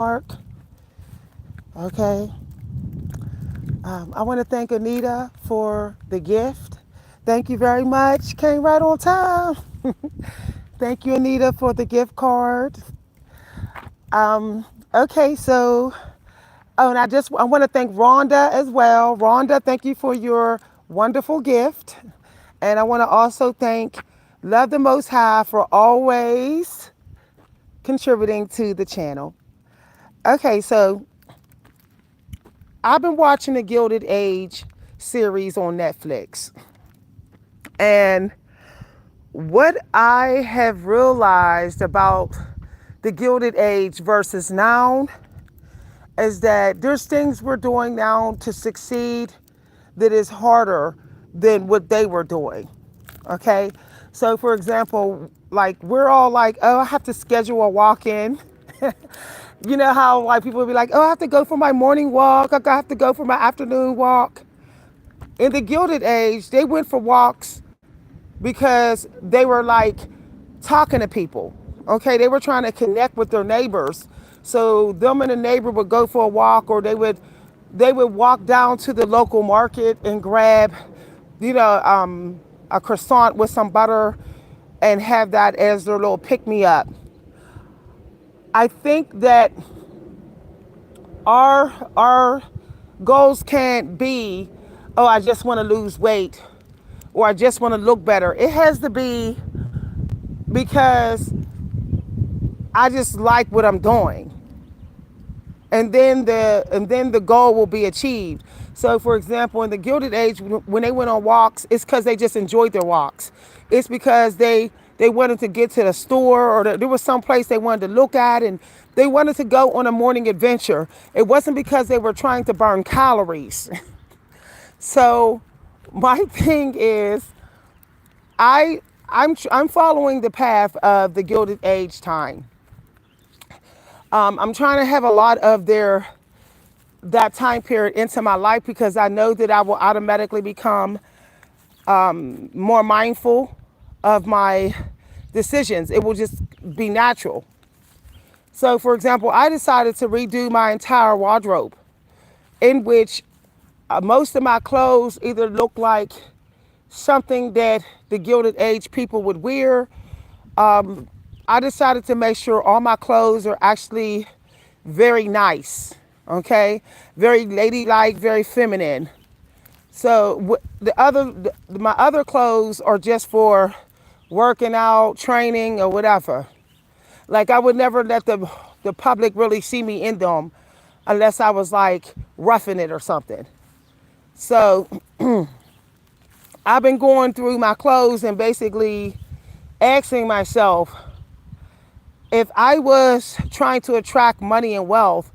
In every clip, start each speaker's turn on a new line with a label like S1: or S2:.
S1: Mark. Okay. I want to thank Anita for the gift. Thank you very much. Came right on time. Thank you, Anita, for the gift card. Okay, so and I want to thank Rhonda as well. Rhonda, thank you for your wonderful gift, and I want to also thank Love the Most High for always contributing to the channel. Okay, so I've been watching the Gilded Age series on Netflix. And what I have realized about the Gilded Age versus now is that there's things we're doing now to succeed that is harder than what they were doing. Okay? So, for example, like we're all like, oh, I have to schedule a walk in. You know how like people will be like, oh, I have to go for my morning walk. I have to go for my afternoon walk. In the Gilded Age, they went for walks because they were like talking to people. Okay, they were trying to connect with their neighbors. So them and the neighbor would go for a walk, or they would walk down to the local market and grab, you know, a croissant with some butter, and have that as their little pick me up. I think that our goals can't be, oh, I just want to lose weight or I just want to look better. It has to be because I just like what I'm doing. And then the goal will be achieved. So for example, in the Gilded Age, when they went on walks, it's because they just enjoyed their walks. It's because they wanted to get to the store, or there was some place they wanted to look at, and they wanted to go on a morning adventure. It wasn't because they were trying to burn calories. So my thing is, I'm following the path of the Gilded Age time. I'm trying to have a lot of that time period into my life because I know that I will automatically become more mindful of my decisions. It will just be natural. So, for example, I decided to redo my entire wardrobe, in which most of my clothes either look like something that the Gilded Age people would wear. I decided to make sure all my clothes are actually very nice, okay? Very ladylike, very feminine. So my other clothes are just for working out, training, or whatever. Like I would never let the public really see me in them unless I was like roughing it or something. So I've been going through my clothes and basically asking myself, if I was trying to attract money and wealth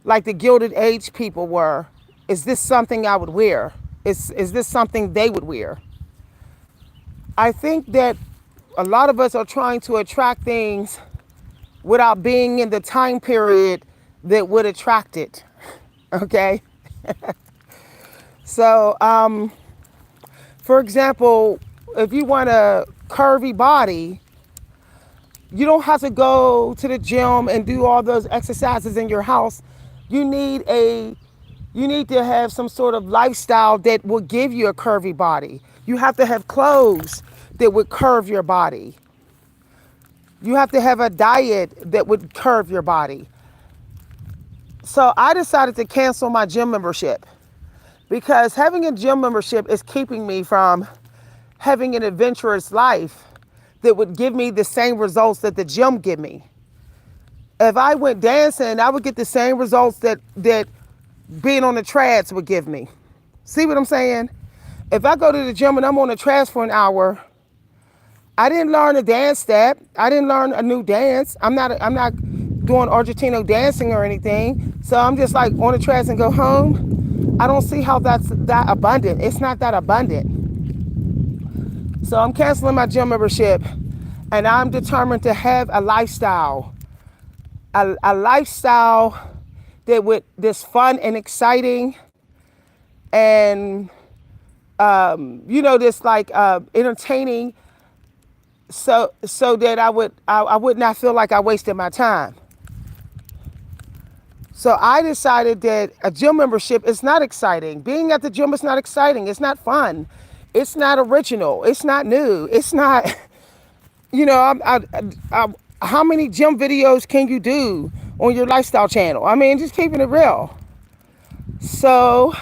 S1: like the Gilded Age people were, is this something I would wear? Is this something they would wear? I think that a lot of us are trying to attract things without being in the time period that would attract it. Okay? So, for example, if you want a curvy body, you don't have to go to the gym and do all those exercises in your house. You need to have some sort of lifestyle that will give you a curvy body. You have to have clothes that would curve your body. You have to have a diet that would curve your body. So I decided to cancel my gym membership because having a gym membership is keeping me from having an adventurous life that would give me the same results that the gym give me. If I went dancing, I would get the same results that being on the trads would give me. See what I'm saying? If I go to the gym and I'm on the trads for an hour, I didn't learn a dance step. I didn't learn a new dance. I'm not doing Argentino dancing or anything. So I'm just like on the trads and go home. I don't see how that's that abundant. It's not that abundant. So I'm canceling my gym membership, and I'm determined to have a lifestyle, a lifestyle that's fun and exciting, and this like entertaining, so that I would not feel like I wasted my time. So I decided that a gym membership is not exciting. Being at the gym is not exciting. It's not fun. It's not original. It's not new. It's not, you know, how many gym videos can you do on your lifestyle channel? I mean, just keeping it real. So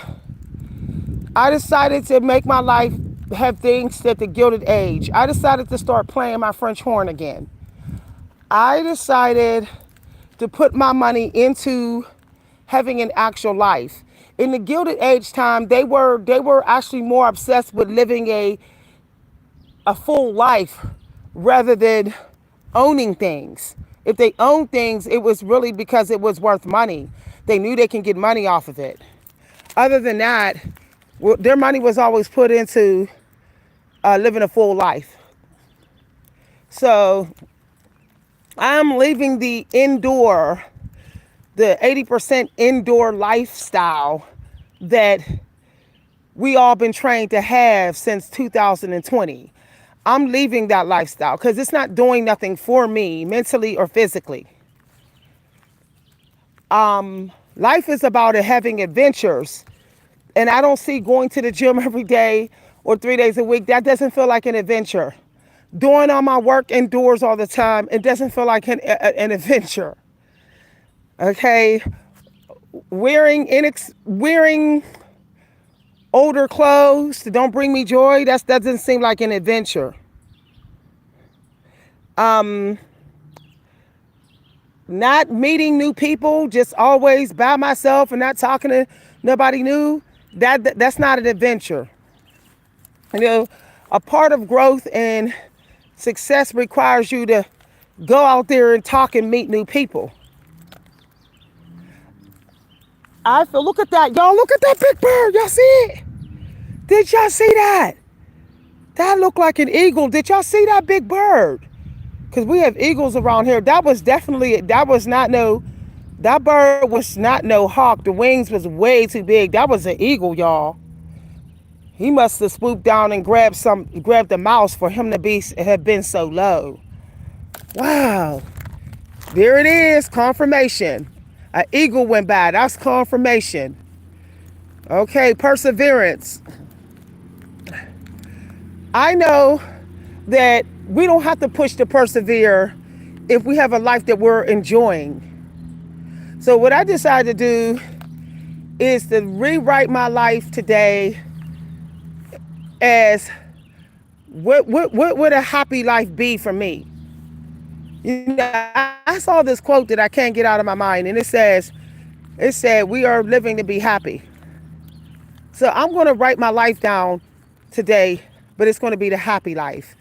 S1: I decided to make my life have things at the Gilded Age. I decided to start playing my French horn again. I decided to put my money into having an actual life. In the Gilded Age time, they were actually more obsessed with living a full life rather than owning things. If they owned things, it was really because it was worth money. They knew they can get money off of it. Other than that, their money was always put into living a full life. So I'm leaving the 80% indoor lifestyle that we all been trained to have since 2020. I'm leaving that lifestyle because it's not doing nothing for me mentally or physically. Life is about having adventures. And I don't see going to the gym every day or 3 days a week. That doesn't feel like an adventure. Doing all my work indoors all the time, it doesn't feel like an adventure. Okay? Wearing older clothes that don't bring me joy, that doesn't seem like an adventure. Not meeting new people, just always by myself and not talking to nobody new, that's not an adventure. You know, a part of growth and success requires you to go out there and talk and meet new people. I feel, look at that, y'all, look at that big bird, y'all see it? Did y'all see that? That looked like an eagle. Did y'all see that big bird? Because we have eagles around here. That bird was not no hawk. The wings was way too big. That was an eagle, y'all. He must have swooped down and grabbed the mouse for him to have been so low. Wow. There it is, confirmation. An eagle went by. That's confirmation. Okay, perseverance. I know that we don't have to push to persevere if we have a life that we're enjoying. So what I decided to do is to rewrite my life today as what would a happy life be for me? You know, I saw this quote that I can't get out of my mind, and it said, we are living to be happy. So I'm going to write my life down today, but it's going to be the happy life.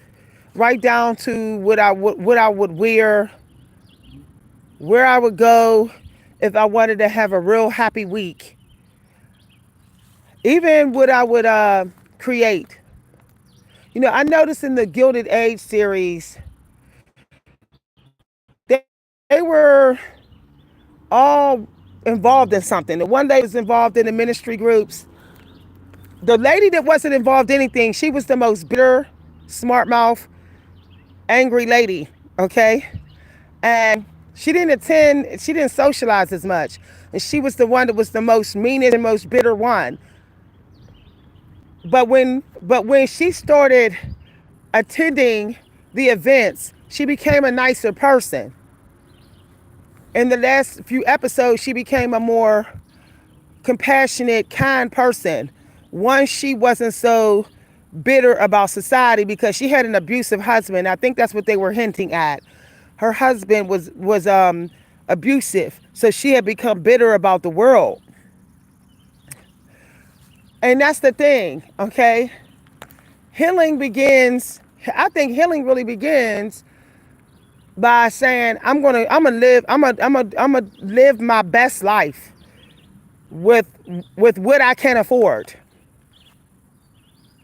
S1: Right down to what I would wear, where I would go if I wanted to have a real happy week. Even what I would create. You know, I noticed in the Gilded Age series, they were all involved in something. The one lady was involved in the ministry groups. The lady that wasn't involved in anything, she was the most bitter, smart mouth, angry lady, okay? And she didn't socialize as much. And she was the one that was the most meanest and most bitter one. But when she started attending the events, she became a nicer person. In the last few episodes, she became a more compassionate, kind person. Once she wasn't so bitter about society because she had an abusive husband. I think that's what they were hinting at. Her husband was abusive, so she had become bitter about the world. And that's the thing, okay? Healing begins, I think healing really begins by saying, I'm gonna live my best life with what I can afford.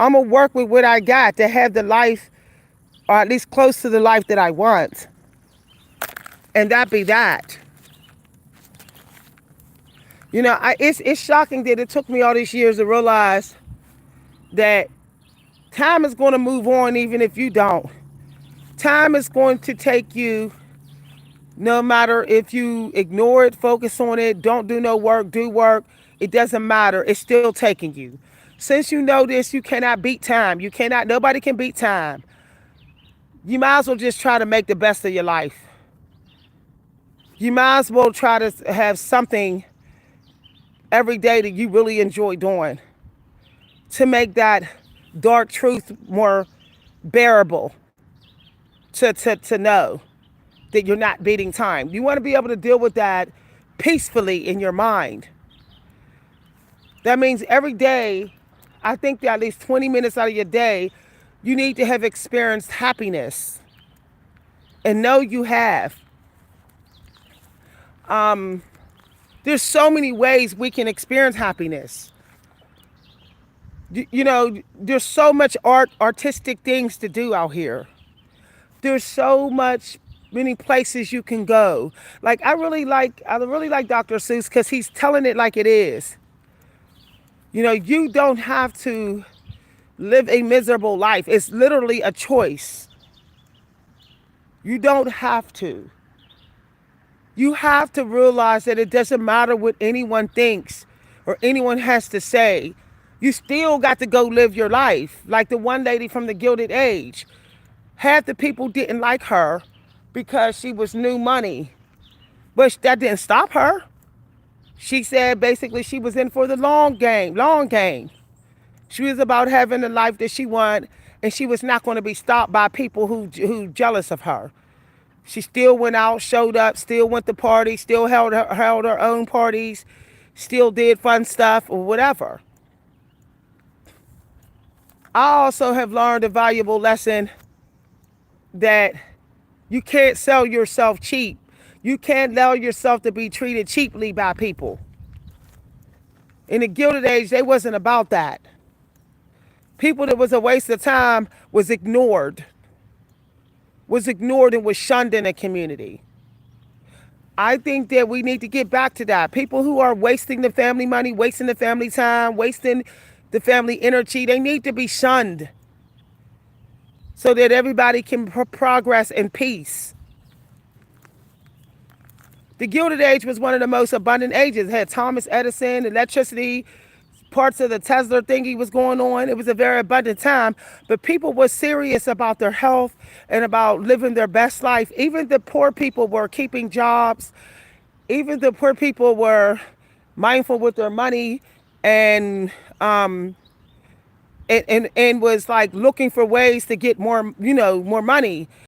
S1: I'm gonna work with what I got to have the life, or at least close to the life that I want. And that be that. You know, it's shocking that it took me all these years to realize that time is going to move on even if you don't. Time is going to take you No matter if you ignore it, focus on it, don't do no work, do work, it doesn't matter. It's still taking you. Since you know this, you cannot beat time. You cannot, nobody can beat time. You might as well just try to make the best of your life. You might as well try to have something every day that you really enjoy doing to make that dark truth more bearable to know that you're not beating time. You want to be able to deal with that peacefully in your mind. That means every day, I think that at least 20 minutes out of your day, you need to have experienced happiness and know you have. There's so many ways we can experience happiness. You know, there's so much artistic things to do out here. There's so much many places you can go. Like I really like Dr. Seuss because he's telling it like it is. You know, you don't have to live a miserable life. It's literally a choice. You don't have to. You have to realize that it doesn't matter what anyone thinks or anyone has to say. You still got to go live your life. Like the one lady from the Gilded Age. Half the people didn't like her because she was new money. But that didn't stop her. She said basically she was in for the long game, long game. She was about having the life that she wanted, and she was not going to be stopped by people who jealous of her. She still went out, showed up, still went to parties, still held her own parties, still did fun stuff or whatever. I also have learned a valuable lesson that you can't sell yourself cheap. You can't allow yourself to be treated cheaply by people. In the Gilded Age, they wasn't about that. People that was a waste of time was ignored and was shunned in the community. I think that we need to get back to that. People who are wasting the family money, wasting the family time, wasting the family energy, they need to be shunned so that everybody can progress in peace. The Gilded Age was one of the most abundant ages. It had Thomas Edison, electricity, parts of the Tesla thingy was going on. It was a very abundant time, but people were serious about their health and about living their best life. Even the poor people were keeping jobs. Even the poor people were mindful with their money and was like looking for ways to get more, more money.